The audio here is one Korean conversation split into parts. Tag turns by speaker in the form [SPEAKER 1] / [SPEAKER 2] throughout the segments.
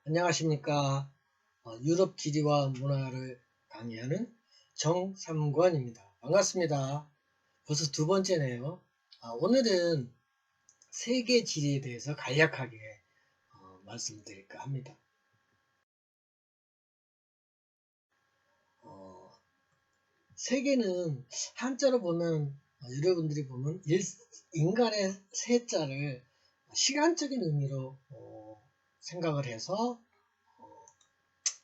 [SPEAKER 1] 안녕하십니까. 유럽 지리와 문화를 강의하는 정삼권입니다. 반갑습니다. 벌써 두 번째네요. 오늘은 세계 지리에 대해서 간략하게 말씀드릴까 합니다. 어, 세계는 한자로 보면 여러분들이 보면 인간의 세자를 시간적인 의미로 생각을 해서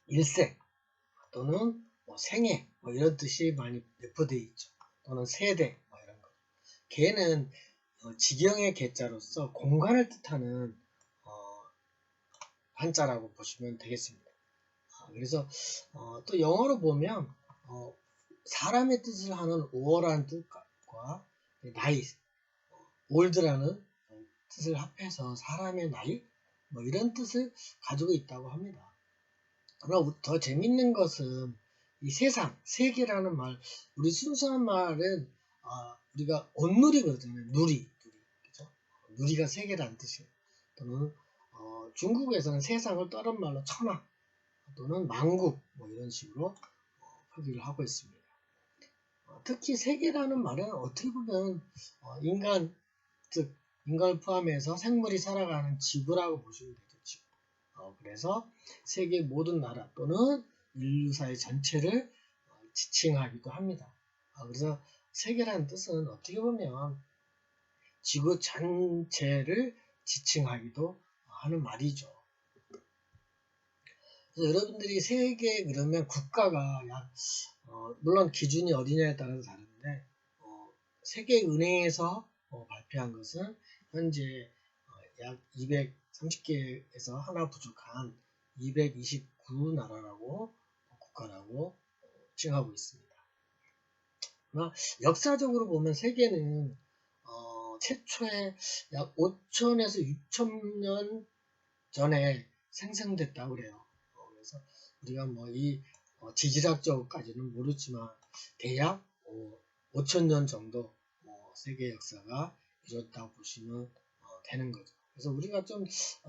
[SPEAKER 1] 일생 또는 생애 이런 뜻이 많이 내포되어 있죠. 또는 세대 이런 거. 개는 지경의 개자로서 공간을 뜻하는 한자라고 보시면 되겠습니다. 그래서 또 영어로 보면 사람의 뜻을 하는 오어라는 뜻과 나이, 올드라는 뜻을 합해서 사람의 나이 이런 뜻을 가지고 있다고 합니다. 그러나 더 재밌는 것은 이 세상, 세계라는 말, 우리 순수한 말은 우리가 온누리 그러잖아요. 누리, 그죠? 누리가 세계라는 뜻이에요. 또는 중국에서는 세상을 다른 말로 천하 또는 만국 이런 식으로 표기를 하고 있습니다. 특히 세계라는 말은 어떻게 보면 인간, 즉 인간을 포함해서 생물이 살아가는 지구라고 보시면 되죠. 지구. 그래서 세계 모든 나라 또는 인류사의 전체를 지칭하기도 합니다. 그래서 세계라는 뜻은 어떻게 보면 지구 전체를 지칭하기도 하는 말이죠. 그래서 여러분들이 세계 그러면 국가가 물론 기준이 어디냐에 따라서 다른데 세계은행에서 발표한 것은 현재 약 230개에서 하나 부족한 229나라라고 국가라고 칭하고 있습니다. 그러나 역사적으로 보면 세계는 최초에 약 5천에서 6천년 전에 생성됐다고 그래요. 그래서 우리가 이 지질학적까지는 모르지만 대략 5천년 정도 세계 역사가 이뤘다고 보시면 되는 거죠. 그래서 우리가 좀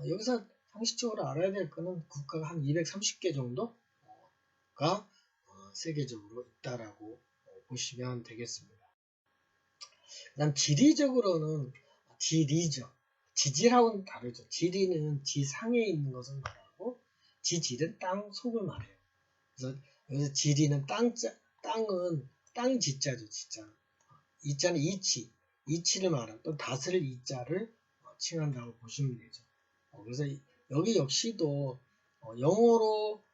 [SPEAKER 1] 여기서 상식적으로 알아야 될 거는 국가가 한 230개 정도가 세계적으로 있다라고 보시면 되겠습니다. 그 다음 지리적으로는 지리죠. 지질하고는 다르죠. 지리는 지상에 있는 것을 말하고 지질은 땅 속을 말해요. 그래서 여기서 지리는 땅은 땅 지자죠. 지자. 이자는 이치를 말하고 또 다스릴 이자를 칭한다고 보시면 되죠. 그래서 여기 역시도 영어로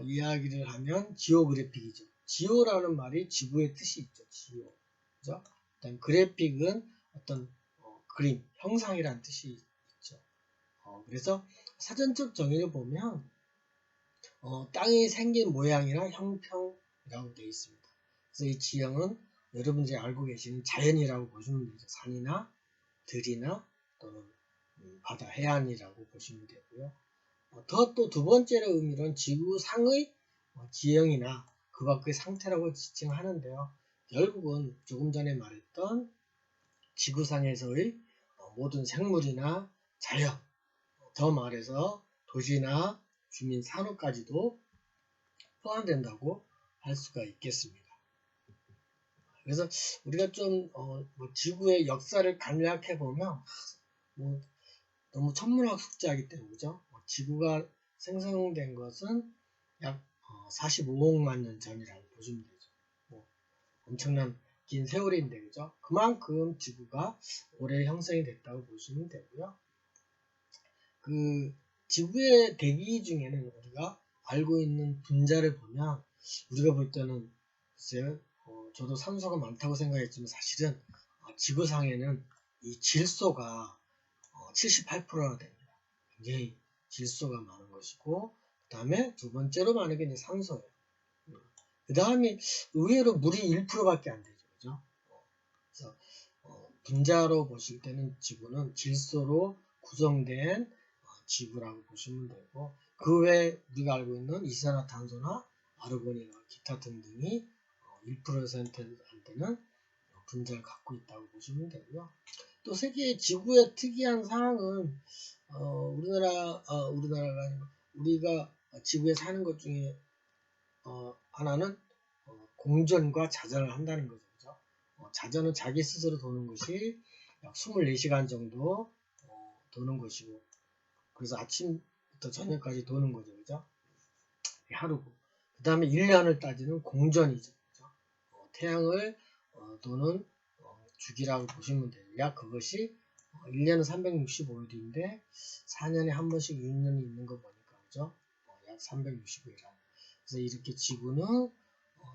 [SPEAKER 1] 이야기를 하면 지오그래픽이죠. 지오라는 말이 지구의 뜻이 있죠. 지오. 그죠? 일단 그래픽은 어떤 그림, 형상이라는 뜻이 있죠. 그래서 사전적 정의를 보면 땅이 생긴 모양이나 형평이라고 되어 있습니다. 그래서 이 지형은 여러분들이 알고 계시는 자연이라고 보시면 되죠. 산이나 들이나 또는 바다, 해안이라고 보시면 되고요. 더 또 두 번째로 의미로는 지구상의 지형이나 그 밖의 상태라고 지칭하는데요. 결국은 조금 전에 말했던 지구상에서의 모든 생물이나 자연, 더 말해서 도시나 주민 산업까지도 포함된다고 할 수가 있겠습니다. 그래서 우리가 좀 지구의 역사를 간략해 보면 너무 천문학 숙제하기 때문에 그죠? 지구가 생성된 것은 약 45억만 년 전이라고 보시면 되죠. 엄청난 긴 세월인데 그죠? 그만큼 지구가 오래 형성이 됐다고 보시면 되고요. 그 지구의 대기 중에는 우리가 알고 있는 분자를 보면 우리가 볼 때는 글쎄요, 저도 산소가 많다고 생각했지만 사실은 지구상에는 이 질소가 78%나 됩니다. 굉장히 질소가 많은 것이고 그 다음에 두 번째로 많은 게 이제 산소예요. 그 다음에 의외로 물이 1%밖에 안 되죠. 그죠? 그래서 분자로 보실 때는 지구는 질소로 구성된 지구라고 보시면 되고 그 외에 우리가 알고 있는 이산화탄소나 아르곤이나 기타 등등이 1%한테는 분자를 갖고 있다고 보시면 되고요. 또 세계 지구의 특이한 사항은 우리나라가 우리가 지구에 사는 것 중에 하나는 공전과 자전을 한다는 거죠. 그죠? 자전은 자기 스스로 도는 것이 약 24시간 정도 도는 것이고, 그래서 아침부터 저녁까지 도는 거죠. 그죠? 하루고. 그 다음에 1년을 따지는 공전이죠. 그죠? 태양을 도는 주기라고 보시면 돼요. 약 그것이 1년은 365일인데 4년에 한 번씩 6년이 있는 거 보니까 그죠? 약 365일. 그래서 이렇게 지구는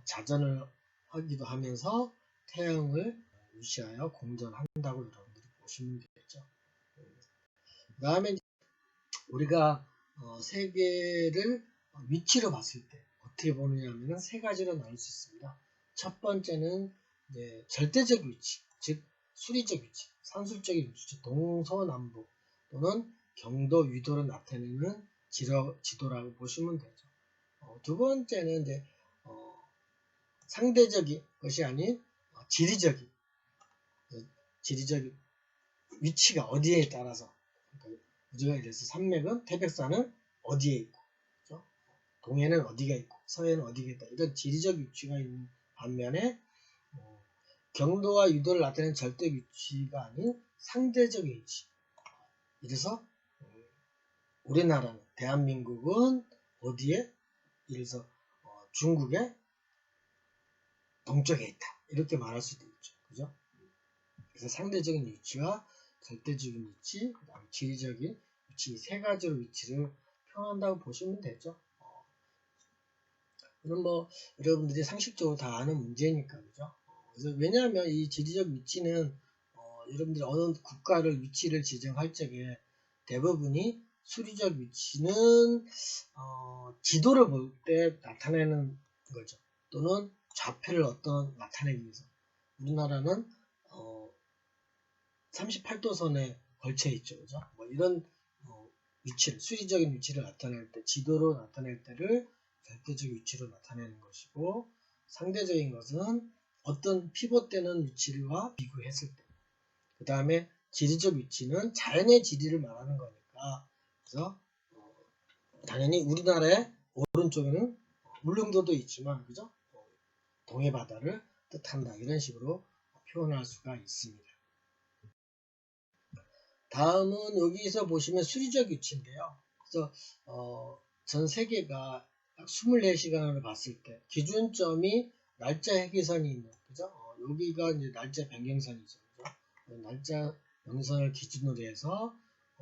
[SPEAKER 1] 자전을 하기도 하면서 태양을 유지하여 공전한다고 여러분들이 보시면 되겠죠. 그 다음에 우리가 세계를 위치로 봤을 때 어떻게 보느냐 하면 세 가지로 나눌 수 있습니다. 첫 번째는 이제 절대적 위치, 즉 수리적 위치, 산술적인 위치, 동서남북 또는 경도, 위도를 나타내는 지도라고 보시면 되죠. 두 번째는 이제 상대적인 것이 아닌 지리적인 위치가 어디에 따라서, 그러니까 우리가 이래서 산맥은 태백산은 어디에 있고, 그렇죠? 동해는 어디가 있고 서해는 어디가 있다, 이런 지리적 위치가 있는 반면에 경도와 유도를 나타내는 절대 위치가 아닌 상대적 위치. 이래서 우리나라는, 대한민국은 어디에, 이래서 중국의 동쪽에 있다, 이렇게 말할 수도 있죠. 그죠? 그래서 상대적인 위치와 절대적인 위치, 그 다음에 지리적인 위치, 세 가지로 위치를 표현한다고 보시면 되죠. 그럼 뭐 여러분들이 상식적으로 다 아는 문제니까, 그죠? 그래서 왜냐하면 이 지리적 위치는 여러분들이 어느 국가를 위치를 지정할 적에 대부분이 수리적 위치는 지도를 볼 때 나타내는 거죠. 또는 좌표를 나타내기 위해서. 우리나라는 38도선에 걸쳐 있죠. 그죠? 뭐 이런 위치를, 수리적인 위치를 나타낼 때, 지도로 나타낼 때를 절대적 위치로 나타내는 것이고, 상대적인 것은 어떤 피봇되는 위치와 비교했을 때, 그 다음에 지리적 위치는 자연의 지리를 말하는 거니까, 그래서 당연히 우리나라의 오른쪽에는 울릉도도 있지만, 그죠? 동해 바다를 뜻한다, 이런 식으로 표현할 수가 있습니다. 다음은 여기서 보시면 수리적 위치인데요. 그래서 전 세계가 약 24시간을 봤을 때 기준점이 날짜 해기선이 있는, 그죠? 여기가 이제 날짜 변경선이죠. 그죠? 날짜 변경선을 기준으로 해서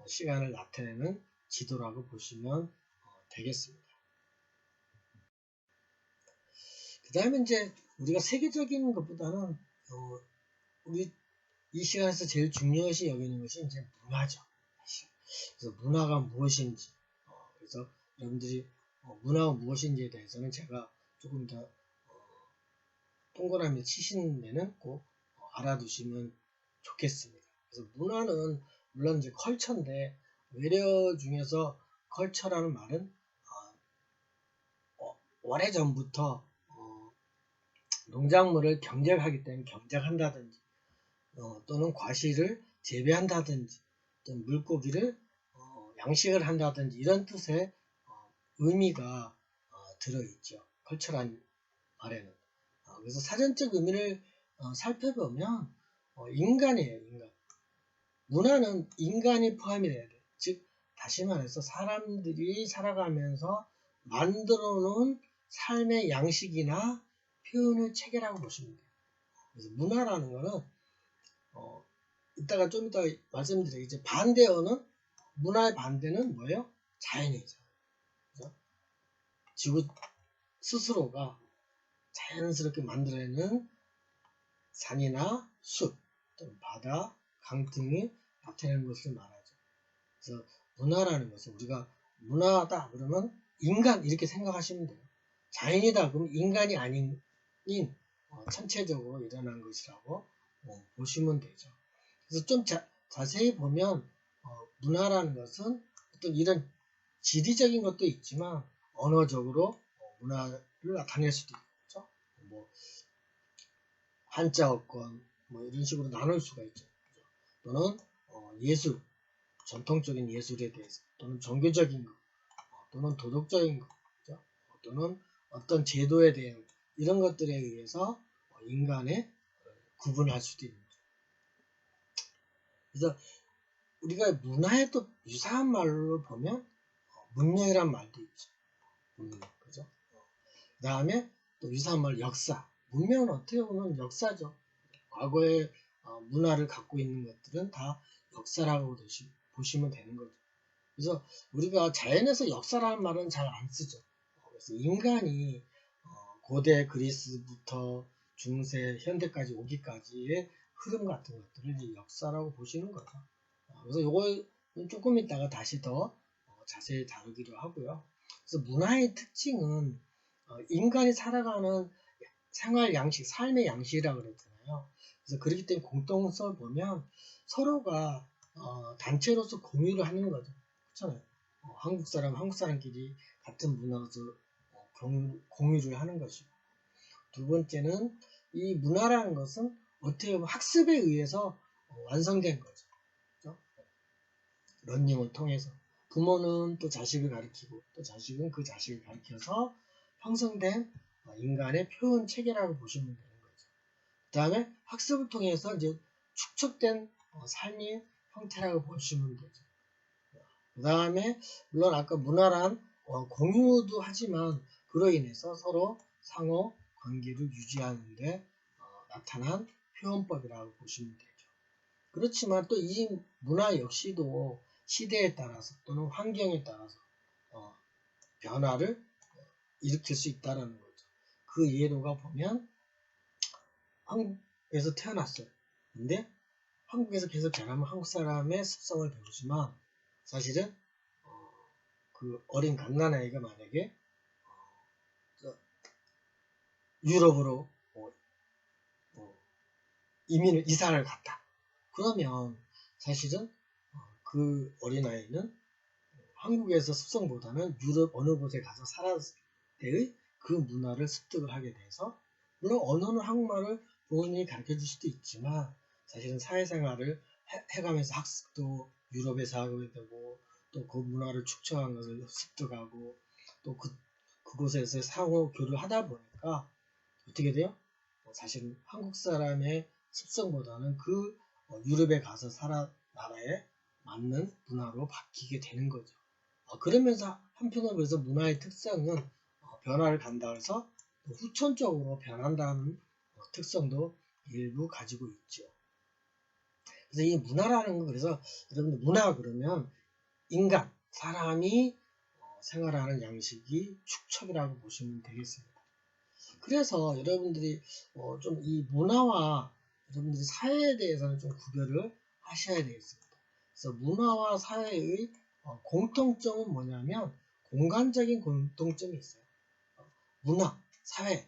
[SPEAKER 1] 시간을 나타내는 지도라고 보시면 되겠습니다. 그 다음에 이제 우리가 세계적인 것보다는 우리 이 시간에서 제일 중요시 여기는 것이 이제 문화죠. 그래서 문화가 무엇인지, 그래서 여러분들이 문화가 무엇인지에 대해서는 제가 조금 더 동그라미 치시는 데는 꼭 알아두시면 좋겠습니다. 그래서 문화는 물론 이제 컬처인데, 외려 중에서 컬처라는 말은 오래전부터 농작물을 경작하기 때문에 경작한다든지, 또는 과실을 재배한다든지, 또는 물고기를 양식을 한다든지, 이런 뜻의 의미가 들어있죠. 컬처란 말에는. 그래서 사전적 의미를 살펴보면 인간이에요. 인간. 문화는 인간이 포함이 돼야 돼요. 즉 다시 말해서 사람들이 살아가면서 만들어 놓은 삶의 양식이나 표현의 체계라고 보시면 돼요. 그래서 문화라는 거는 이따가 좀 이따 말씀드리겠죠. 반대어는, 문화의 반대는 뭐예요? 자연이죠. 그죠? 지구 스스로가 자연스럽게 만들어내는 산이나 숲, 또는 바다, 강 등이 나타내는 것을 말하죠. 그래서 문화라는 것은, 우리가 문화다 그러면 인간, 이렇게 생각하시면 돼요. 자연이다 그러면 인간이 아닌 천체적으로 일어난 것이라고 보시면 되죠. 그래서 좀 자세히 보면 문화라는 것은 어떤 이런 지리적인 것도 있지만 언어적으로 문화를 나타낼 수도 있죠. 뭐 한자어권 뭐 이런 식으로 나눌 수가 있죠. 또는 예술, 전통적인 예술에 대해서, 또는 종교적인 것, 또는 도덕적인 것, 그죠? 또는 어떤 제도에 대한 이런 것들에 의해서 인간의 구분할 수도 있는 거죠. 그래서 우리가 문화에 또 유사한 말로 보면 문명이란 말도 있죠. 문명, 그죠? 그 다음에 또 유사한 말 역사. 문명은 어떻게 보면 역사죠. 과거의 문화를 갖고 있는 것들은 다 역사라고 보시면 되는 거죠. 그래서 우리가 자연에서 역사라는 말은 잘 안 쓰죠. 그래서 인간이 고대 그리스부터 중세, 현대까지 오기까지의 흐름 같은 것들을 이제 역사라고 보시는 거죠. 그래서 요거 조금 이따가 다시 더 자세히 다루기로 하고요. 그래서 문화의 특징은 인간이 살아가는 생활 양식, 삶의 양식이라고 그랬잖아요. 그래서 그렇기 때문에 공통성을 보면 서로가 단체로서 공유를 하는 거죠. 그렇잖아요. 한국 사람끼리 같은 문화에서 공유를 하는 것이고, 두 번째는 이 문화라는 것은 어떻게 보면 학습에 의해서 완성된 거죠. 그렇죠? 러닝을 통해서 부모는 또 자식을 가르치고 또 자식은 그 자식을 가르쳐서 형성된 인간의 표현 체계라고 보시면 되는 거죠. 그 다음에 학습을 통해서 이제 축적된 삶의 형태라고 보시면 되죠. 그 다음에 물론 아까 문화란 공유도 하지만 그로 인해서 서로 상호 관계를 유지하는 데 나타난 표현법이라고 보시면 되죠. 그렇지만 또 이 문화 역시도 시대에 따라서 또는 환경에 따라서 변화를 일으킬 수 있다는 거죠. 그 예로가 보면 한국에서 태어났어요. 근데 한국에서 계속 자라면 한국 사람의 습성을 배우지만 사실은 그 어린 갓난아이가 만약에 유럽으로 이사를 갔다. 그러면 사실은 그 어린아이는 한국에서 습성보다는 유럽 어느 곳에 가서 살았을 때의 그 문화를 습득을 하게 돼서 물론 언어는 한국말을 부모님이 가르쳐 줄 수도 있지만 사실은 사회생활을 해가면서 학습도 유럽에서 하게 되고 또 그 문화를 축적한 것을 습득하고 또 그곳에서 상호 교류를 하다 보니까 어떻게 돼요? 사실은 한국 사람의 습성보다는 그 유럽에 가서 나라에 맞는 문화로 바뀌게 되는 거죠. 그러면서 한편으로 그래서 문화의 특성은 변화를 간다 해서 후천적으로 변한다는 특성도 일부 가지고 있죠. 그래서 이 문화라는 건 그래서 여러분들 문화 그러면 인간, 사람이 생활하는 양식이 축척이라고 보시면 되겠습니다. 그래서 여러분들이 좀 이 문화와 여러분들이 사회에 대해서는 좀 구별을 하셔야 되겠습니다. 그래서 문화와 사회의 공통점은 뭐냐면 공간적인 공통점이 있어요. 문화, 사회.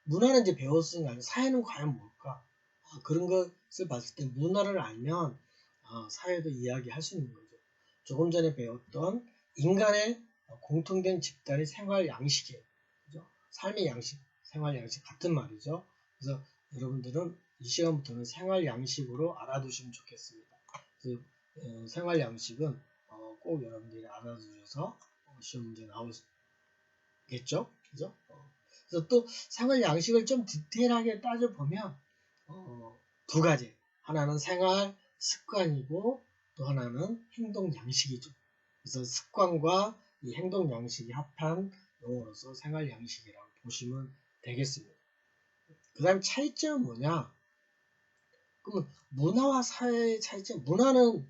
[SPEAKER 1] 문화는 이제 배웠으니까 사회는 과연 뭘까? 그런 것을 봤을 때 문화를 알면 사회도 이야기할 수 있는 거죠. 조금 전에 배웠던 인간의 공통된 집단의 생활 양식이에요. 그죠? 삶의 양식, 생활 양식 같은 말이죠. 그래서 여러분들은 이 시간부터는 생활 양식으로 알아두시면 좋겠습니다. 그래서 생활 양식은 꼭 여러분들이 알아두셔서 시험 문제 나오겠죠? 그죠? 그래서 또 생활 양식을 좀 디테일하게 따져보면 두 가지. 하나는 생활 습관이고 또 하나는 행동 양식이죠. 그래서 습관과 이 행동 양식이 합한 용어로서 생활 양식이라고 보시면 되겠습니다. 그 다음 차이점은 뭐냐? 그러면 문화와 사회의 차이점. 문화는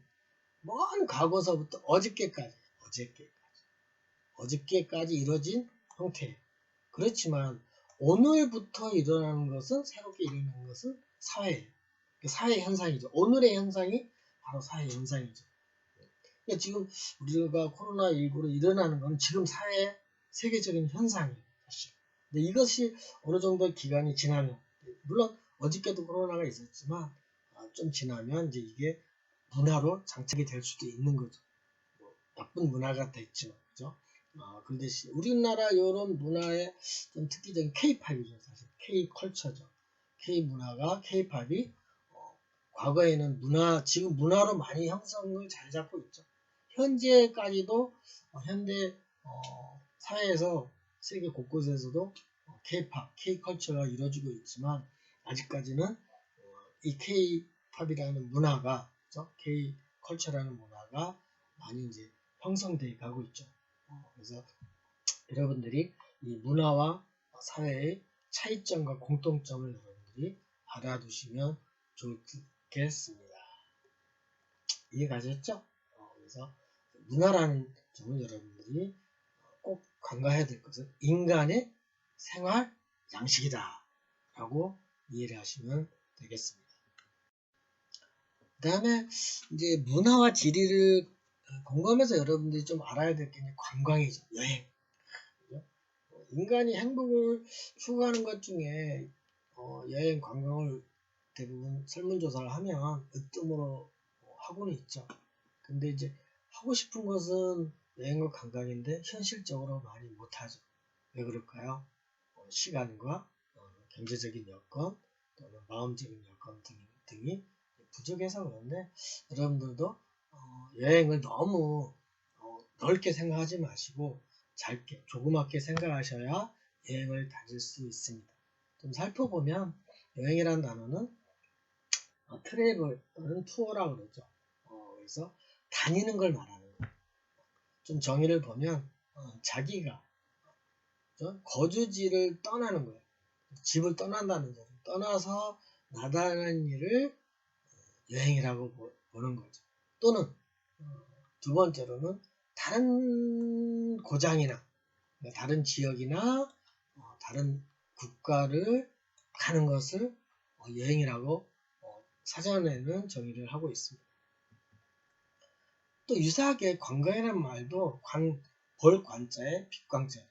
[SPEAKER 1] 먼 과거서부터 어저께까지 이뤄진 형태. 그렇지만 오늘부터 일어나는 것은 새롭게 일어나는 것은 사회예요. 사회 현상이죠. 오늘의 현상이 바로 사회 현상이죠. 그러니까 지금 우리가 코로나19로 일어나는 건 지금 사회 세계적인 현상이에요. 사실. 근데 이것이 어느 정도 기간이 지나면 물론 어저께도 코로나가 있었지만 좀 지나면 이제 이게 문화로 장착이 될 수도 있는 거죠. 나쁜 문화가 됐지만 그죠? 근데 우리나라 이런 문화의 좀 특기적인 K-팝이죠. 사실 K-컬처죠. K-문화가 K-팝이 과거에는 지금 문화로 많이 형성을 잘 잡고 있죠. 현재까지도 현대 사회에서 세계 곳곳에서도 K-팝, K-컬처가 이루어지고 있지만 아직까지는 이 K-팝이라는 문화가, K-컬처라는 문화가 많이 이제 형성되어 가고 있죠. 그래서 여러분들이 이 문화와 사회의 차이점과 공통점을 여러분들이 알아두시면 좋겠습니다. 이해가셨죠? 그래서 문화라는 점을 여러분들이 꼭 간과해야 될 것은 인간의 생활 양식이다 라고 이해를 하시면 되겠습니다. 그 다음에 이제 문화와 지리를 공감해서 여러분들이 좀 알아야 될 게 관광이죠. 여행. 인간이 행복을 추구하는 것 중에 여행 관광을 대부분 설문조사를 하면 으뜸으로 하고는 있죠. 근데 이제 하고 싶은 것은 여행과 관광인데 현실적으로 많이 못하죠. 왜 그럴까요? 시간과 경제적인 여건 또는 마음적인 여건 등이 부족해서 그런데 여러분들도 여행을 너무 넓게 생각하지 마시고 짧게 조그맣게 생각하셔야 여행을 다닐 수 있습니다. 좀 살펴보면 여행이라는 단어는 트래블 또는 투어라고 그러죠. 그래서 다니는 걸 말하는 거예요. 좀 정의를 보면 자기가 거주지를 떠나는 거예요. 집을 떠난다는 거죠. 떠나서 나다라는 일을 여행이라고 보는 거죠. 또는 두 번째로는 다른 고장이나 다른 지역이나 다른 국가를 가는 것을 여행이라고 사전에는 정의를 하고 있습니다. 또 유사하게 관광이라는 말도 볼 관자에 빛광자예요.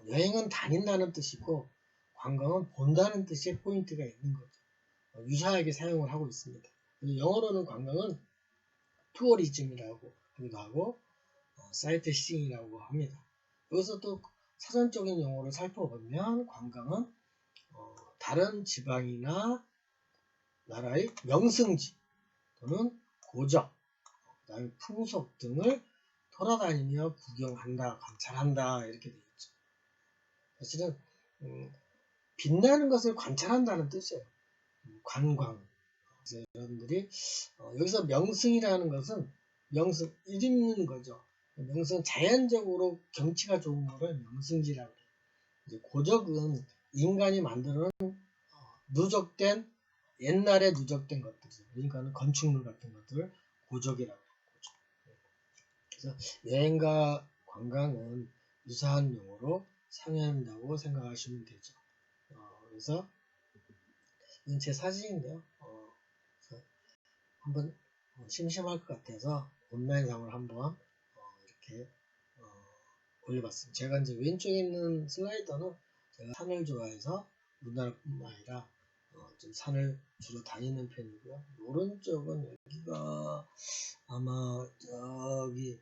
[SPEAKER 1] 여행은 다닌다는 뜻이고 관광은 본다는 뜻의 포인트가 있는 거죠. 유사하게 사용을 하고 있습니다. 영어로는 관광은 투어리즘이라고 하기도 하고 사이트싱이라고 합니다. 여기서 또 사전적인 용어를 살펴보면 관광은 다른 지방이나 나라의 명승지 또는 고적, 그다음에 풍속 등을 돌아다니며 구경한다, 관찰한다 이렇게 되어 있죠. 사실은 빛나는 것을 관찰한다는 뜻이에요. 관광. 그래서 여러분들이 여기서 명승이라는 것은 명승 이름는 거죠. 명승은 자연적으로 경치가 좋은 거를 명승지라고 해요. 이제 고적은 인간이 만들어 누적된 옛날에 누적된 것들이죠. 그러니까 건축물 같은 것들을 고적이라고 하죠. 그래서 여행과 관광은 유사한 용어로 상회한다고 생각하시면 되죠. 그래서 이건 제 사진인데요. 한번 심심할 것 같아서 온라인상을 한번 이렇게 올려봤습니다. 제가 이제 왼쪽에 있는 슬라이더는 제가 산을 좋아해서 우리나라뿐만 아니라 좀 산을 주로 다니는 편이고요. 오른쪽은 여기가 아마 저기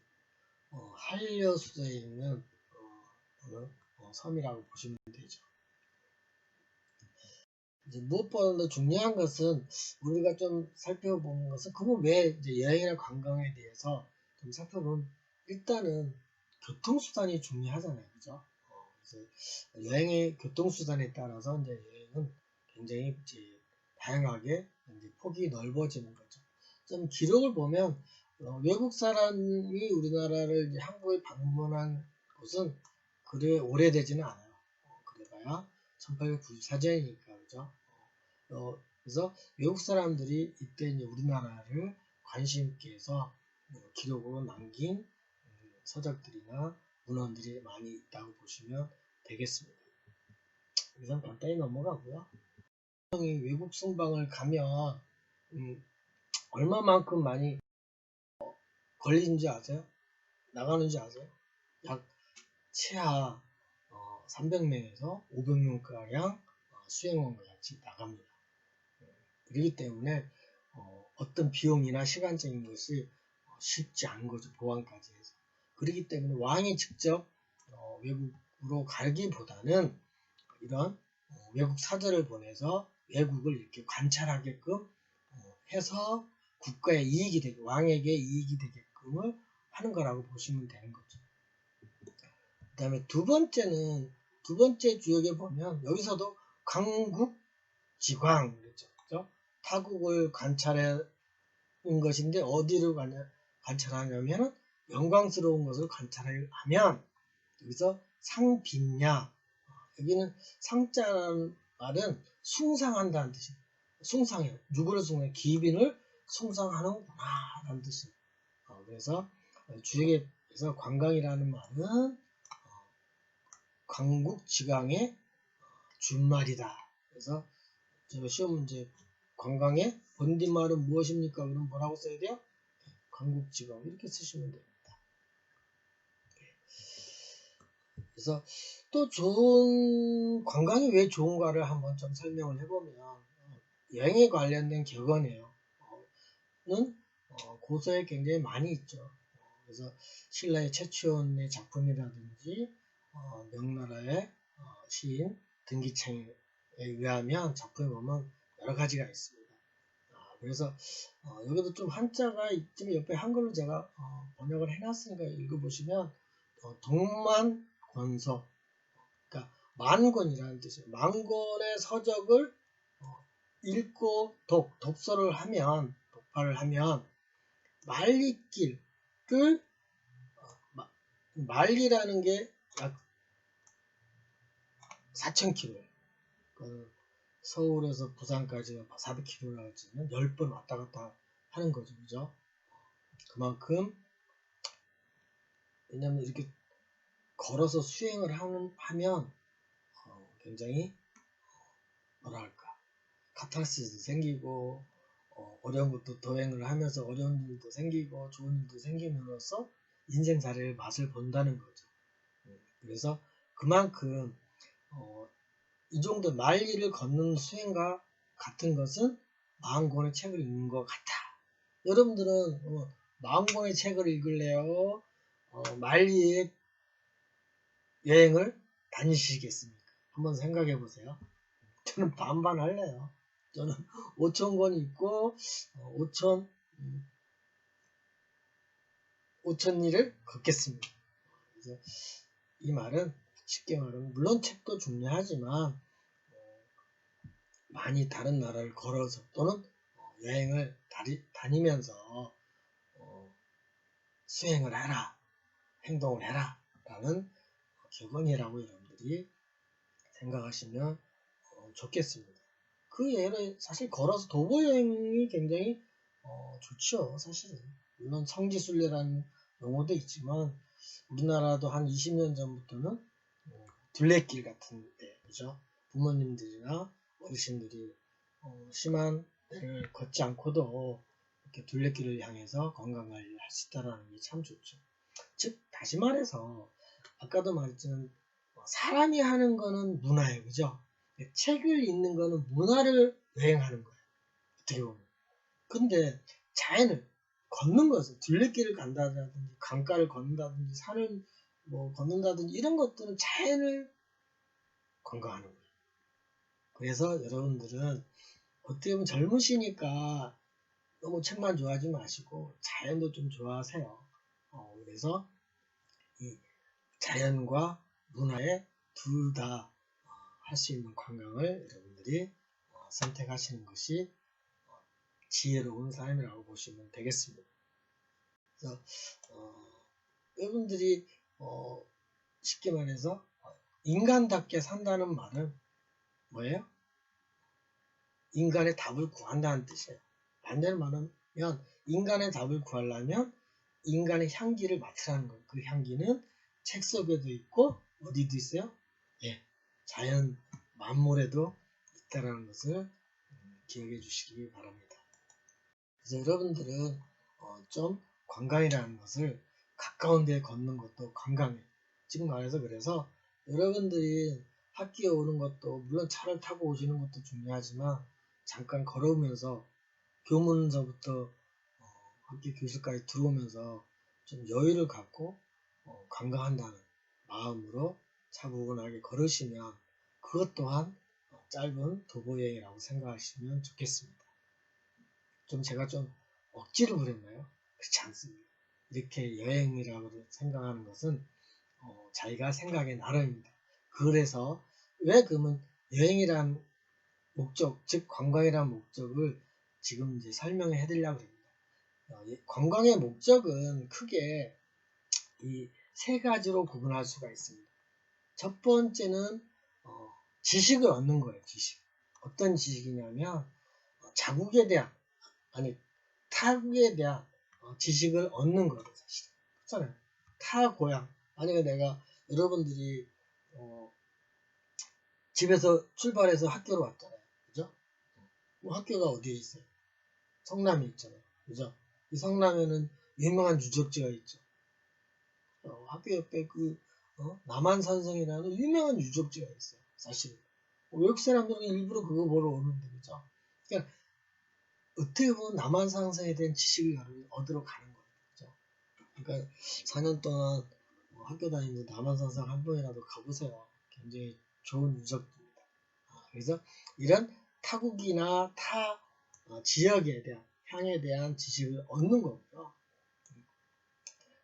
[SPEAKER 1] 한려수에 있는 섬이라고 보시면 되죠. 이제 무엇보다 중요한 것은 우리가 좀 살펴보는 것은 그건 왜 이제 여행이나 관광에 대해서 좀 살펴보면 일단은 교통수단이 중요하잖아요, 그죠? 그래서 여행의 교통수단에 따라서 이제 여행은 굉장히 이제 다양하게 이제 폭이 넓어지는 거죠. 좀 기록을 보면 외국 사람이 우리나라를 이제 한국에 방문한 것은 그래 오래되지는 않아요. 그래봐야 1894년이니까 그죠? 그래서 외국 사람들이 이때 이제 우리나라를 관심 있게 해서 기록으로 남긴 서적들이나 문헌들이 많이 있다고 보시면 되겠습니다. 그래서 간단히 넘어가고요. 외국 순방을 가면 얼마만큼 많이 걸리는지 아세요? 나가는지 아세요? 약 최하 300명에서 500명가량 수행원과 같이 나갑니다. 그렇기 때문에 어떤 비용이나 시간적인 것이 쉽지 않은 거죠. 보안까지 해서. 그렇기 때문에 왕이 직접 외국으로 가기보다는 이런 외국 사절을 보내서 외국을 이렇게 관찰하게끔 해서 국가의 이익이 되게 왕에게 이익이 되게끔을 하는 거라고 보시면 되는 거죠. 그 다음에 두 번째 주역에 보면 여기서도 강국지광 그랬죠. 그죠? 타국을 관찰하는 것인데 어디를 관찰하냐면 영광스러운 것을 관찰하면 여기서 상빈야 여기는 상자라는 말은 숭상한다는 뜻입니다. 숭상해요. 누구를 숭상해? 기빈을 숭상하는구나 라는 뜻이에요. 그래서 주역에서 관광이라는 말은 강국지광의 준말이다. 그래서 제가 시험 문제 관광의 본디말은 무엇입니까? 그럼 뭐라고 써야 돼요? 강국지광 이렇게 쓰시면 됩니다. 그래서 또 좋은 관광이 왜 좋은가를 한번 좀 설명을 해보면 여행에 관련된 격언이에요. 는 고서에 굉장히 많이 있죠. 그래서 신라의 최초의 작품이라든지 명나라의 시인 등기창에 의하면 작품에 보면 여러 가지가 있습니다. 그래서 여기도 좀 한자가 좀 옆에 한글로 제가 번역을 해놨으니까 읽어보시면 동만권서 그러니까 만권이라는 뜻이에요. 만권의 서적을 읽고 독서를 하면 독파를 하면 만리길을 만리라는 게 약 4,000km 서울에서 부산까지가 400km라고 하면 10번 왔다 갔다 하는 거죠. 그죠? 그만큼 왜냐면 이렇게 걸어서 수행을 하면 굉장히 뭐랄까 카타르시스도 생기고 어려운 것도 도행을 하면서 어려운 일도 생기고 좋은 일도 생김으로써 인생살이의 맛을 본다는 거죠. 그래서 그만큼 이 정도 만리를 걷는 수행과 같은 것은 40권의 책을 읽는 것 같아. 여러분들은 40권의 책을 읽을래요? 만리의 여행을 다니시겠습니까? 한번 생각해 보세요. 저는 반반 할래요. 저는 5,000권이 있고 5,000리를 걷겠습니다. 그래서 이 말은 쉽게 말하면 물론 책도 중요하지만 많이 다른 나라를 걸어서 또는 여행을 다니면서 수행을 해라, 행동을 해라 라는 격언이라고 여러분들이 생각하시면 좋겠습니다. 그 예를 사실 걸어서 도보 여행이 굉장히 좋죠. 사실은 물론 성지순례라는 용어도 있지만 우리나라도 한 20년 전부터는 둘레길 같은 데 그죠? 부모님들이나 어르신들이 심한 데를 걷지 않고도 이렇게 둘레길을 향해서 건강관리를 할 수 있다는 게 참 좋죠. 즉 다시 말해서 아까도 말했지만 사람이 하는 거는 문화예요. 그죠? 책을 읽는 거는 문화를 여행하는 거예요. 어떻게 보면. 근데 자연을 걷는 것은 둘레길을 간다든지 강가를 걷는다든지 산을 걷는다든지 이런 것들은 자연을 관광하는 거예요. 그래서 여러분들은 어떻게 보면 젊으시니까 너무 책만 좋아하지 마시고 자연도 좀 좋아하세요. 그래서 이 자연과 문화에 둘 다 할 수 있는 관광을 여러분들이 선택하시는 것이 지혜로운 삶이라고 보시면 되겠습니다. 그래서 여러분들이 쉽게 말해서 인간답게 산다는 말은 뭐예요? 인간의 답을 구한다는 뜻이에요. 반대로 말하면 인간의 답을 구하려면 인간의 향기를 맡으라는 거예요. 그 향기는 책 속에도 있고 어디도 있어요? 예, 자연 만물에도 있다는 것을 기억해 주시기 바랍니다. 그래서 여러분들은 좀 관광이라는 것을 가까운 데에 걷는 것도 관광이에요. 지금 말해서 그래서 여러분들이 학교에 오는 것도 물론 차를 타고 오시는 것도 중요하지만 잠깐 걸어오면서 교문서부터 학교 교실까지 들어오면서 좀 여유를 갖고 관광한다는 마음으로 차분하게 걸으시면 그것 또한 짧은 도보여행이라고 생각하시면 좋겠습니다. 제가 좀 억지로 그랬나요? 그렇지 않습니다. 이렇게 여행이라고 생각하는 것은 자기가 생각의 나름입니다. 그래서 왜 그러면 여행이란 목적, 즉 관광이란 목적을 지금 이제 설명해 드리려고 합니다. 관광의 목적은 크게 이 세 가지로 구분할 수가 있습니다. 첫 번째는 지식을 얻는 거예요. 지식. 어떤 지식이냐면 자국에 대한 아니 타국에 대한 지식을 얻는 거예요. 사실. 그렇잖아요. 타 고향. 만약에 내가 여러분들이 집에서 출발해서 학교로 왔잖아요. 그죠? 뭐 학교가 어디에 있어요? 성남에 있잖아요. 그죠? 이 성남에는 유명한 유적지가 있죠. 학교 옆에 남한산성이라는 유명한 유적지가 있어요. 사실 외국 사람들은 일부러 그거 보러 오는데 그죠? 그러니까 어떻게 보면 남한산성에 대한 지식을 얻으러 가는 거예요. 그죠? 그러니까 4년 동안 학교 다니면서 남한산성 한 번이라도 가보세요. 굉장히 좋은 유적지입니다. 그래서 이런 타국이나 타 지역에 대한 향에 대한 지식을 얻는 거고요.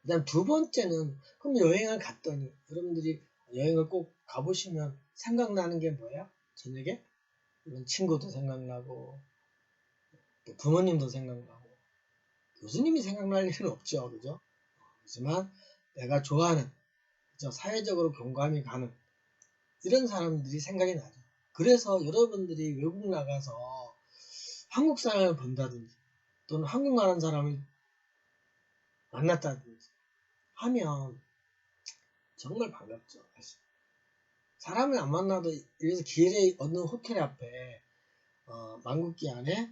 [SPEAKER 1] 그 다음 두 번째는 그럼 여행을 갔더니 여러분들이 여행을 꼭 가보시면 생각나는 게 뭐예요? 저녁에? 물론 친구도 생각나고 또 부모님도 생각나고 교수님이 생각날 일은 없죠. 그죠? 하지만 내가 좋아하는 그죠? 사회적으로 공감이 가는 이런 사람들이 생각이 나죠. 그래서 여러분들이 외국 나가서 한국 사람을 본다든지 또는 한국 나라는 사람을 만났다든지 하면 정말 반갑죠. 사실. 사람을 안 만나도 여기서 길에 어느 호텔 앞에 만국기 안에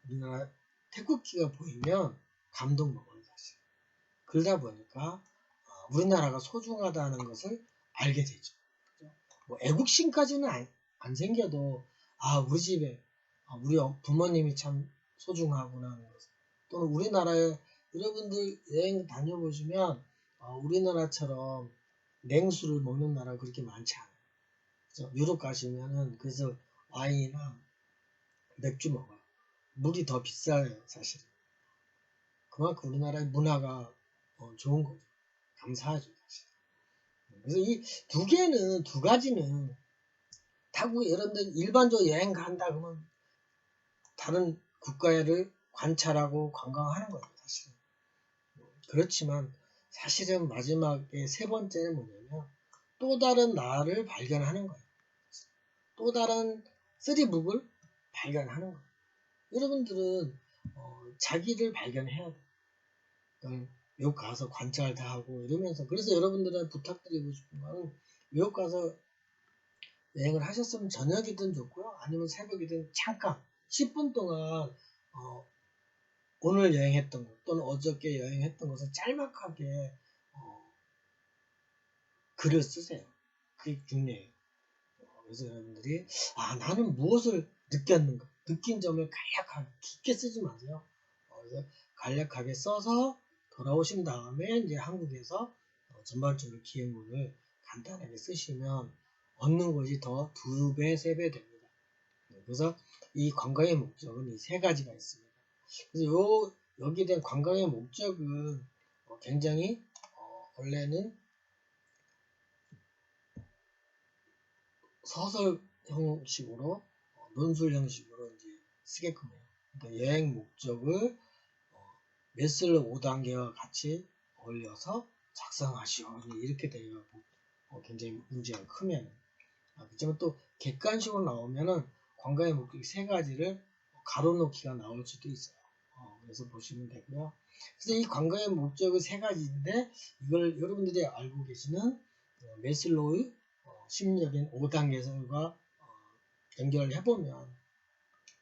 [SPEAKER 1] 우리나라 태국기가 보이면 감동 먹어요. 사실. 그러다 보니까 우리나라가 소중하다는 것을 알게 되죠. 뭐 애국심까지는 안 생겨도 우리 집에 우리 부모님이 참 소중하구나 하는 것. 또는 우리나라에 여러분들 여행 다녀보시면 우리나라처럼 냉수를 먹는 나라가 그렇게 많지 않아요. 그래서 유럽 가시면은 그래서 와인이나 맥주 먹어요. 물이 더 비싸요, 사실은. 그만큼 우리나라의 문화가 좋은 거죠. 감사하죠, 사실. 그래서 이 두 가지는 타국 여러분들 일반적으로 여행 간다 그러면 다른 국가를 관찰하고 관광하는 거예요, 사실은. 그렇지만 사실은 마지막에 세 번째는 뭐냐면 또 다른 나를 발견하는 거예요. 또 다른 쓰리북을 발견하는 거예요. 여러분들은 자기를 발견해야 돼요. 그러니까 외국 가서 관찰 다 하고 이러면서 그래서 여러분들은 부탁드리고 싶은 거는 외국 가서 여행을 하셨으면 저녁이든 좋고요. 아니면 새벽이든 잠깐 10분 동안 오늘 여행했던 것 또는 어저께 여행했던 것을 짤막하게 글을 쓰세요. 그게 중요해요. 그래서 여러분들이 나는 무엇을 느꼈는가 느낀 점을 간략하게 깊게 쓰지 마세요. 그래서 간략하게 써서 돌아오신 다음에 이제 한국에서 전반적으로 기획문을 간단하게 쓰시면 얻는 것이 더 2배, 3배 됩니다. 그래서 이 관광의 목적은 이 세 가지가 있습니다. 그래서 여기에 대한 관광의 목적은 굉장히 원래는 서술 형식으로 논술 형식으로 이제 쓰게끔 해요. 그러니까 여행 목적을 메슬로 5단계와 같이 올려서 작성하시오. 이렇게 되어 굉장히 문제가 크면 그렇지만 또 객관식으로 나오면은 관광의 목적 세 가지를 가로놓기가 나올 수도 있어요. 그래서 보시면 되고요. 그래서 이 관광의 목적은 세 가지인데 이걸 여러분들이 알고 계시는 메슬로우의 심리적인 5단계설과 연결을 해보면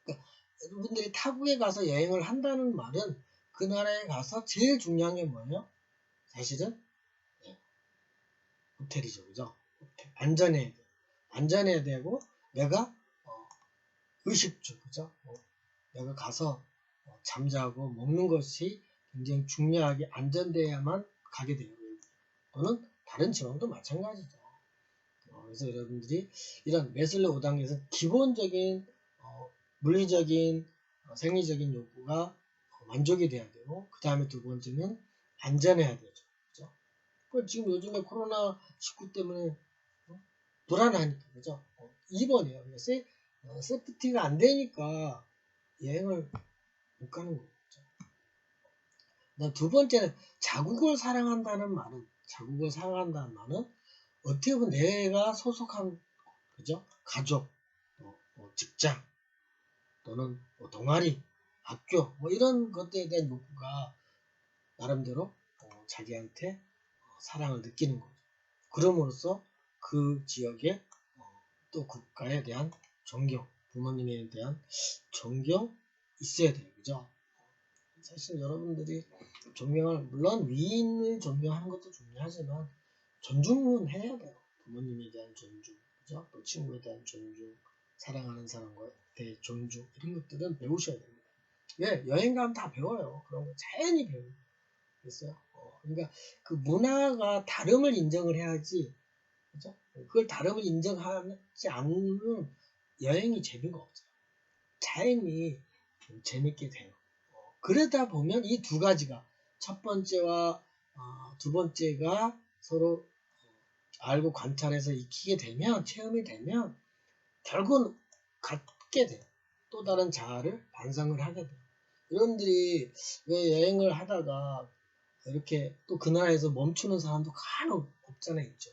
[SPEAKER 1] 그러니까 여러분들이 타국에 가서 여행을 한다는 말은 그 나라에 가서 제일 중요한 게 뭐예요? 사실은 호텔이죠. 그죠? 호텔. 안전해야 되고 내가 의식주 그죠? 내가 가서 잠자고 먹는 것이 굉장히 중요하게 안전돼야만 가게 되고요. 또는 다른 지방도 마찬가지죠. 그래서 여러분들이 이런 메슬로 5단계에서 기본적인 물리적인 생리적인 욕구가 만족이 돼야 되고 그 다음에 두 번째는 안전해야 되죠. 그죠? 지금 요즘에 코로나19 때문에 불안하니까, 그죠? 2번이에요. 세프티가 안 되니까 여행을 못 가는 거죠. 두 번째는 자국을 사랑한다는 말은 어떻게 보면 내가 소속한, 그죠? 가족, 직장, 또는 동아리, 학교, 이런 것들에 대한 욕구가 나름대로 자기한테 사랑을 느끼는 거죠. 그럼으로써 그 지역의 또 국가에 대한 존경, 부모님에 대한 존경 있어야 돼요. 그죠? 사실 여러분들이 물론 위인을 존경하는 것도 중요하지만 존중은 해야 돼요. 부모님에 대한 존중, 그죠? 또 친구에 대한 존중, 사랑하는 사람과의 존중, 이런 것들은 배우셔야 됩니다. 왜? 여행 가면 다 배워요. 그런 거 자연히 배워요. 됐어요? 그러니까 그 문화가 다름을 인정을 해야지, 그죠? 그걸 다름을 인정하지 않으면 여행이 재미가 없어요. 자연히 재밌게 돼요. 그러다 보면 이 두 가지가, 첫 번째와 두 번째가 서로 알고 관찰해서 익히게 되면, 체험이 되면 결국은 갖게 돼요. 또 다른 자아를 반성을 하게 돼요. 여러분들이 왜 여행을 하다가 이렇게 또 그 나라에서 멈추는 사람도 간혹 없잖아요, 있죠.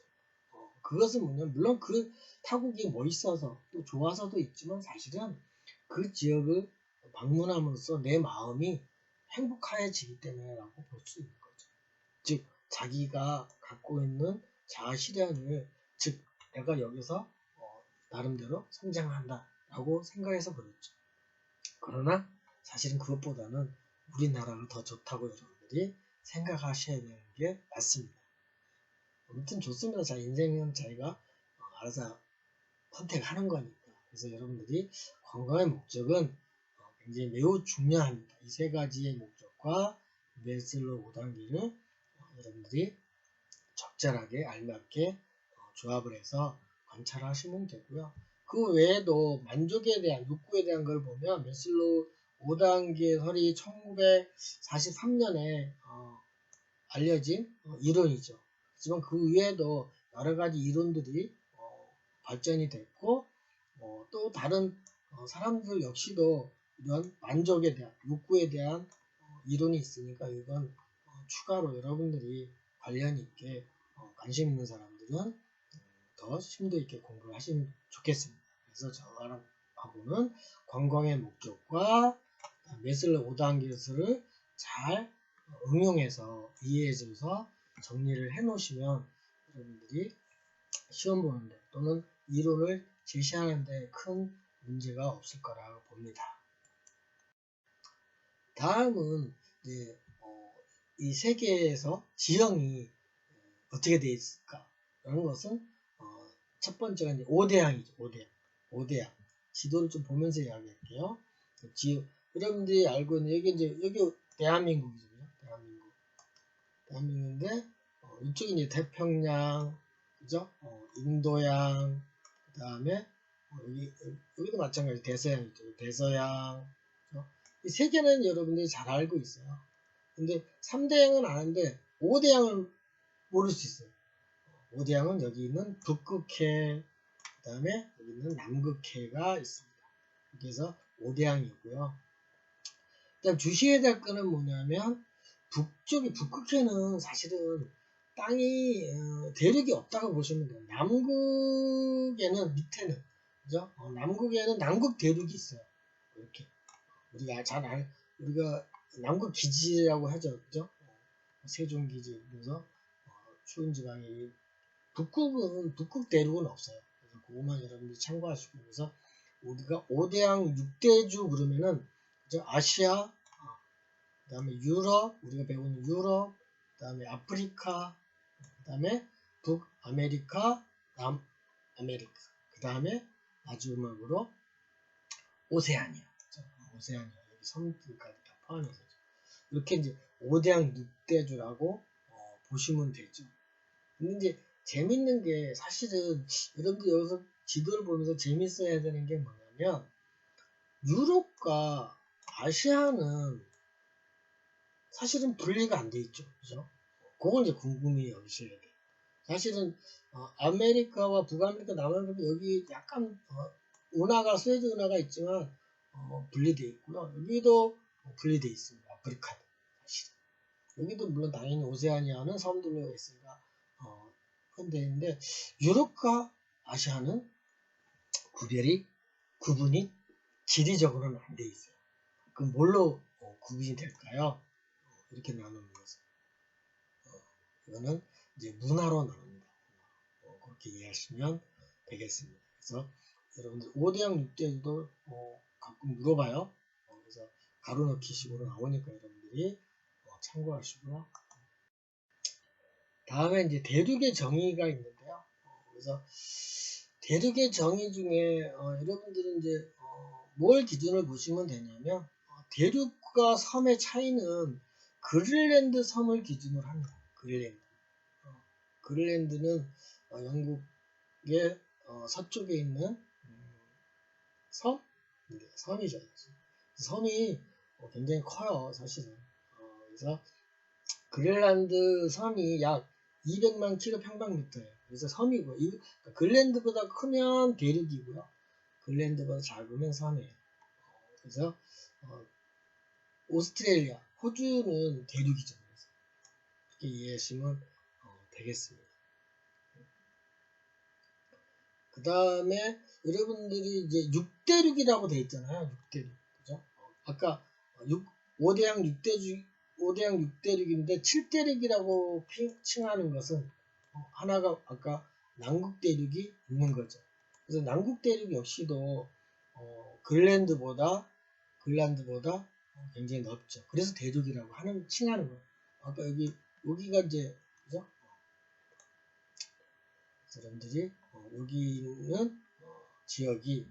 [SPEAKER 1] 그것은 뭐냐면, 물론 그 타국이 멋있어서 또 좋아서도 있지만, 사실은 그 지역을 방문함으로써 내 마음이 행복해지기 때문에라고 볼 수 있는 거죠. 즉, 자기가 갖고 있는 자아 실현을, 즉, 내가 여기서 나름대로 성장한다라고 생각해서 그렇죠. 그러나 사실은 그것보다는 우리나라가 더 좋다고 여러분들이 생각하셔야 되는 게 맞습니다. 아무튼 좋습니다. 자, 인생은 자기가 알아서 선택하는 거니까. 그래서 여러분들이 관광의 목적은 굉장히 매우 중요합니다. 이 세 가지의 목적과 메슬로우 5단계를 여러분들이 적절하게 알맞게 조합을 해서 관찰하시면 되고요. 그 외에도 만족에 대한, 욕구에 대한 걸 보면 메슬로우 5단계 설이 1943년에 알려진 이론이죠. 하지만 그 외에도 여러 가지 이론들이 발전이 됐고, 또 다른 사람들 역시도 이런 만족에 대한, 욕구에 대한 이론이 있으니까, 이건 추가로 여러분들이 관련 있게 관심 있는 사람들은 더 심도 있게 공부를 하시면 좋겠습니다. 그래서 저하고는 관광의 목적과 메슬로우 5단계를 잘 응용해서 이해해줘서 정리를 해 놓으시면 여러분들이 시험 보는데 또는 이론을 제시하는데 큰 문제가 없을 거라고 봅니다. 다음은 이제 이 세계에서 지형이 어떻게 되어 있을까? 라는 것은 첫 번째가 이제 5대양이죠. 5대양. 지도를 좀 보면서 이야기할게요. 여러분들이 알고 있는 여기 대한민국이잖아요. 대한민국인데 이쪽이 이제 태평양, 그죠? 인도양, 그 다음에 여기도 마찬가지 대서양 있죠. 대서양. 그죠? 이 세 개는 여러분들이 잘 알고 있어요. 근데 3대양은 아는데 5대양을 모를 수 있어요. 5대양은 여기 있는 북극해, 그 다음에 여기 있는 남극해가 있습니다. 그래서 5대양이고요. 그다음 주시해야 될 거는 뭐냐면, 북극해는 사실은 땅이 대륙이 없다고 보시면 돼요. 남극에는 밑에는, 그죠? 남극에는 남극 대륙이 있어요. 이렇게 우리가 남극 기지라고 하죠, 그죠? 세종 기지. 그래서 추운 지방이, 북극 대륙은 없어요. 그래서 그것만 여러분들이 참고하시고, 그래서 우리가 5대양 6대주 그러면은, 그죠? 아시아, 그 다음에 유럽, 우리가 배우는 유럽, 그 다음에 아프리카, 그 다음에 북아메리카, 남아메리카, 그 다음에 마지막으로 오세아니아. 오세아니아. 여기 섬들까지 다 포함해서. 이렇게 이제 5대양 6대주라고 보시면 되죠. 근데 이제 재밌는 게, 사실은 여러분들 여기서 지도를 보면서 재밌어야 되는 게 뭐냐면, 유럽과 아시아는 사실은 분리가 안 돼 있죠. 그죠? 그걸 이제 궁금히 여기셔야 돼요. 사실은 아메리카와 북아메리카, 남아메리카 여기 약간 운하가 스웨즈 운하가 있지만 분리되어 있고요. 여기도 분리되어 있습니다. 아프리카도 사실은. 여기도 물론 당연히 오세아니아는 섬들로 있으니까 근데 유럽과 아시아는 구분이 지리적으로는 안 돼 있어요. 그럼 뭘로 구분이 될까요? 이렇게 나누는 것은 이거는 이제 문화로 나눕니다. 그렇게 이해하시면 되겠습니다. 그래서 여러분들 5대양 6대도 가끔 물어봐요. 그래서 가로넣기 식으로 나오니까 여러분들이 참고하시고요. 다음에 이제 대륙의 정의가 있는데요. 그래서 대륙의 정의 중에 여러분들은 이제 뭘 기준을 보시면 되냐면 대륙과 섬의 차이는 그린랜드 섬을 기준으로 합니다. 그린랜드. 그린랜드는 영국의 서쪽에 있는 섬? 네, 섬이죠. 섬이 굉장히 커요, 사실은. 그래서 그린란드 섬이 약 200만 킬로평방미터예요. 그래서 섬이고, 그러니까 그린란드보다 크면 대륙이고요. 그린란드보다 작으면 섬이에요. 그래서 오스트레일리아, 호주는 대륙이죠. 그래서 그렇게 이해하시면 되겠습니다. 그 다음에 여러분들이 이제 6대륙이라고 되어 있잖아요. 6대륙. 그죠? 아까 5대양 6대륙인데 7대륙이라고 칭하는 것은 하나가 아까 남극대륙이 있는 거죠. 그래서 남극대륙 역시도 그린란드보다 굉장히 넓죠. 그래서 대륙이라고 칭하는 거예요. 아까 여기가 이제 그죠? 여러분들이 여기는 지역이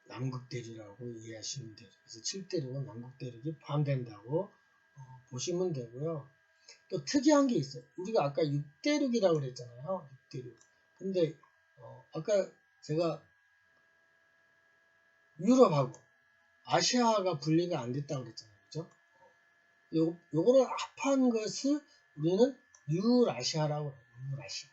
[SPEAKER 1] 남극대륙이라고 이해하시면 돼요. 그래서 7대륙은 남극대륙이 포함된다고 보시면 되고요. 또 특이한 게 있어요. 우리가 아까 6대륙이라고 그랬잖아요. 6대륙. 근데 아까 제가 유럽하고 아시아가 분리가 안 됐다고 그랬잖아요. 그죠? 요거를 합한 것을 우리는 유라시아라고 해요. 유라시아.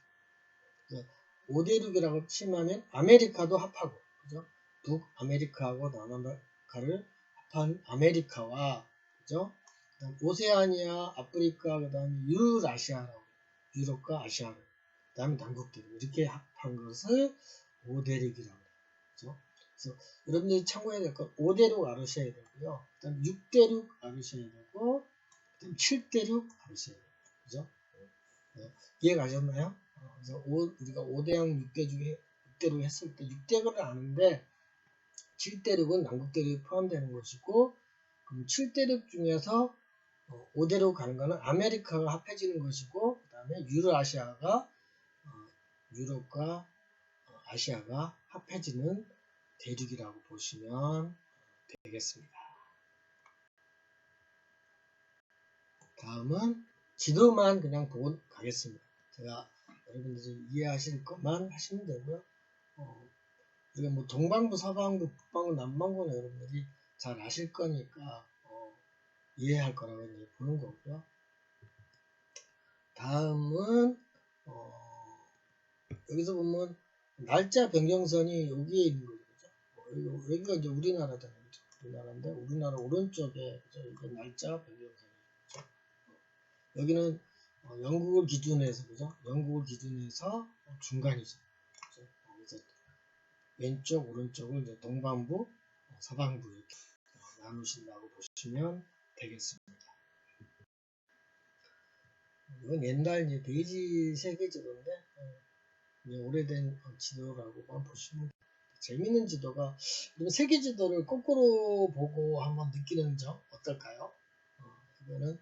[SPEAKER 1] 5대륙이라고 치면 아메리카도 합하고, 그죠? 북아메리카하고 남아메리카를 합한 아메리카와, 그죠? 그다음 오세아니아, 아프리카, 그 다음에 유라시아라고, 유럽과 아시아를, 그 다음에 남극대륙, 이렇게 합한 것을 5대륙이라고 해요. 그죠? 그래서 여러분들이 참고해야 될 건 5대륙 알으셔야 되고요. 그 다음 6대륙 알으셔야 되고, 그 다음 7대륙 알으셔야 돼요. 그죠? 이해 가셨나요? 그래서 우리가 5대양 6대륙 했을 때 6대륙을 아는데 7대륙은 남극대륙이 포함되는 것이고 그럼 7대륙 중에서 5대륙 가는 거는 아메리카가 합해지는 것이고 그 다음에 유로아시아가 유럽과 아시아가 합해지는 대륙이라고 보시면 되겠습니다. 다음은 지도만 그냥 보고 가겠습니다. 제가 여러분들이 이해하실 것만 하시면 되고요. 우리가 뭐 동방부, 서방부, 북방부, 남방부는 여러분들이 잘 아실 거니까 이해할 거라고 이제 보는 거고요. 다음은 여기서 보면 날짜 변경선이 여기에 있는 거죠. 여기가 이제 우리나라잖아요. 그렇죠? 우리나라인데 우리나라 오른쪽에 그죠? 이게 날짜 변경선이죠. 여기는 영국을 기준해서 그죠? 영국을 기준해서 중간이죠. 그죠? 그래서 왼쪽 오른쪽을 이제 동방부, 서방부 이렇게 나누신다고 보시면 되겠습니다. 이건 옛날 이제 베이지 세계지도인데 이제 오래된 지도라고만 보시면 됩니다. 재밌는 지도가 세계 지도를 거꾸로 보고 한번 느끼는 점 어떨까요? 이거는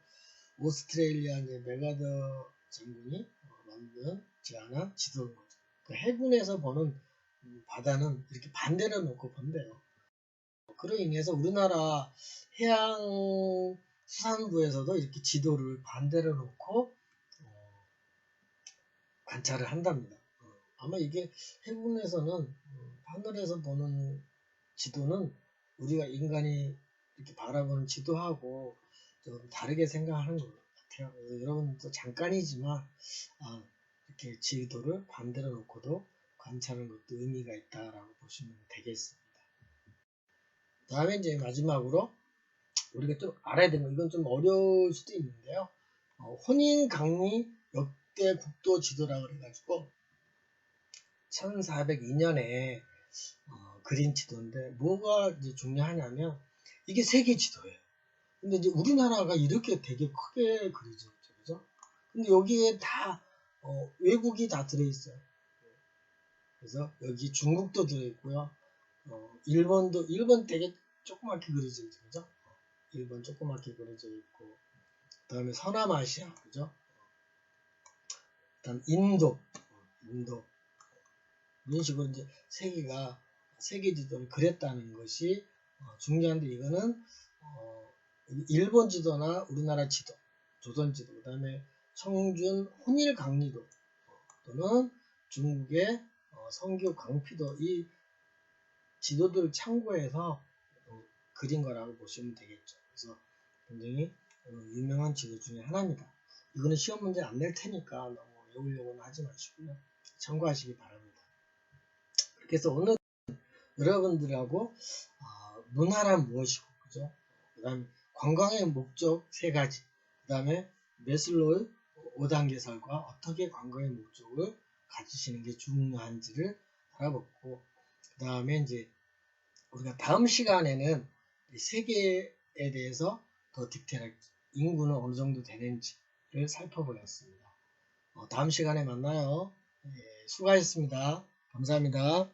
[SPEAKER 1] 오스트레일리아 이제 메가더 장군이 만든 제안한 지도인 거죠. 그러니까 해군에서 보는 바다는 이렇게 반대로 놓고 본대요. 그로 인해서 우리나라 해양수산부에서도 이렇게 지도를 반대로 놓고 관찰을 한답니다. 아마 이게 해군에서는 하늘에서 보는 지도는 우리가 인간이 이렇게 바라보는 지도하고 좀 다르게 생각하는 것 같아요. 여러분도 잠깐이지만 이렇게 지도를 반대로 놓고도 관찰하는 것도 의미가 있다라고 보시면 되겠습니다. 다음에 이제 마지막으로 우리가 좀 알아야 되는 건 이건 좀 어려울 수도 있는데요. 혼인강리 역대 국도 지도라고 그래가지고 1402년에 그린 지도인데 뭐가 이제 중요하냐면 이게 세계 지도예요. 근데 이제 우리나라가 이렇게 되게 크게 그려져 있죠, 그죠? 근데 여기에 다 외국이 다 들어있어요. 그래서 여기 중국도 들어있고요. 일본 되게 조그맣게 그려져 있죠, 그죠? 일본 조그맣게 그려져 있고, 그 다음에 서남아시아, 그죠? 그다음 인도, 이런 식으로 이제 세계 지도를 그렸다는 것이 중요한데 이거는 일본 지도나 우리나라 지도, 조선 지도, 그 다음에 청준 혼일 강리도 또는 중국의 성교 광피도 이 지도들을 참고해서 그린 거라고 보시면 되겠죠. 그래서 굉장히 유명한 지도 중에 하나입니다. 이거는 시험 문제 안 낼 테니까 너무 외우려고는 하지 마시고요. 참고하시기 바랍니다. 그래서 오늘 여러분들하고 문화란 무엇이고, 그죠? 그 다음에 관광의 목적 3가지, 그 다음에 메슬로우의 5단계설과 어떻게 관광의 목적을 가지시는 게 중요한지를 알아봤고, 그 다음에 이제 우리가 다음 시간에는 세계에 대해서 더 디테일하게 인구는 어느 정도 되는지를 살펴보겠습니다. 다음 시간에 만나요. 수고하셨습니다. 감사합니다.